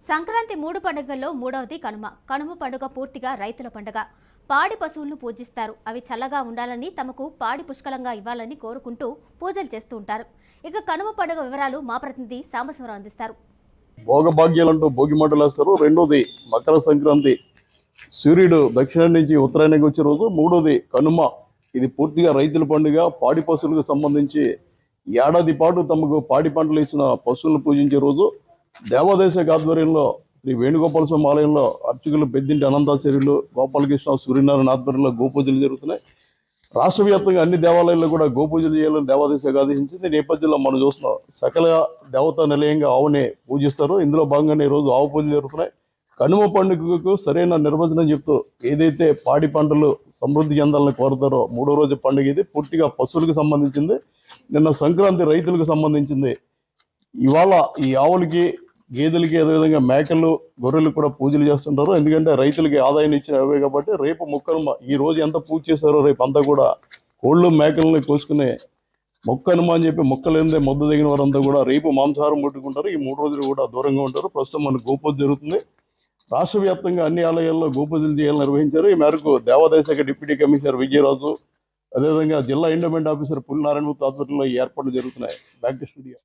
సంక్రాంతి మూడు పండుగల్లో మూడవది కనుమ. కనుమ పండుగ పూర్తిగా రైతుల పండుగ. పాడి పశువులను పూజిస్తారు. అవి చల్లగా ఉండాలని, తమకు పాడి పుష్కలంగా ఇవ్వాలని కోరుకుంటూ పూజలు చేస్తూ ఉంటారు. ఇక కనుమ పండుగ వివరాలు మా ప్రతినిధి సాంబశివరావు అందిస్తారు. భోగభాగ్యాలంటూ భోగి మంటలు వేస్తారు. రెండోది మకర సంక్రాంతి, సూర్యుడు దక్షిణం నుంచి ఉత్తరాయణకి వచ్చే రోజు. మూడోది కనుమ, ఇది పూర్తిగా రైతుల పండుగ. పాడి పశువులకు సంబంధించి ఏడాది పాటు తమకు పాడి పంటలు ఇచ్చిన పశువులను పూజించే రోజు. దేవాదేశ ఆధ్వర్యంలో శ్రీ వేణుగోపాల స్వామి ఆలయంలో అర్చకులు పెద్దింటి అనంతాచార్యులు, గోపాలకృష్ణ, సూర్యనారాయణ ఆధ్వర్యంలో గోపూజలు జరుగుతున్నాయి. రాష్ట్ర వ్యాప్తంగా అన్ని దేవాలయాల్లో కూడా గోపూజలు చేయాలని దేవాదేశ ఆదేశించింది. నేపథ్యంలో మనం చూస్తున్నాం, సకల దేవతా నిలయంగా ఆవునే పూజిస్తారు. ఇందులో భాగంగానే ఈరోజు ఆవు పూజలు జరుగుతున్నాయి. కనుమ పండుగకు సరైన నిర్వచనం చెప్తూ ఏదైతే పాడి పంటలు సమృద్ధి చెందాలని కోరుతారో మూడో రోజు పండుగ ఇది. పూర్తిగా పశువులకు సంబంధించింది. నిన్న సంక్రాంతి రైతులకు సంబంధించింది. ఇవాళ ఈ ఆవులకి, గేదెలకి, అదేవిధంగా మేకలు, గొర్రెలు కూడా పూజలు చేస్తుంటారు. ఎందుకంటే రైతులకి ఆదాయం ఇచ్చిన అవే కాబట్టి. రేపు మొక్కనుమ, ఈ రోజు ఎంత పూజ చేశారో రేపు అంతా కూడా కోళ్ళు మేకల్ని కోసుకునే మొక్కనుమ అని చెప్పి మొక్కలేందే మొద్దు దిగిన వారంతా కూడా రేపు మాంసాహారం ముట్టుకుంటారు. ఈ 3 రోజులు కూడా దూరంగా ఉంటారు. ప్రస్తుతం మన గోపూజ జరుగుతుంది. రాష్ట్ర వ్యాప్తంగా అన్ని ఆలయాల్లో గోపూజలు చేయాలని నిర్వహించారు. ఈ మేరకు దేవాదాయ శాఖ డిప్యూటీ కమిషనర్ విజయరాజు, అదేవిధంగా జిల్లా ఎండోమెంట్ ఆఫీసర్ పుల్నారాయణ ఆధ్వర్యంలో ఈ ఏర్పాట్లు జరుగుతున్నాయి. Back to studio.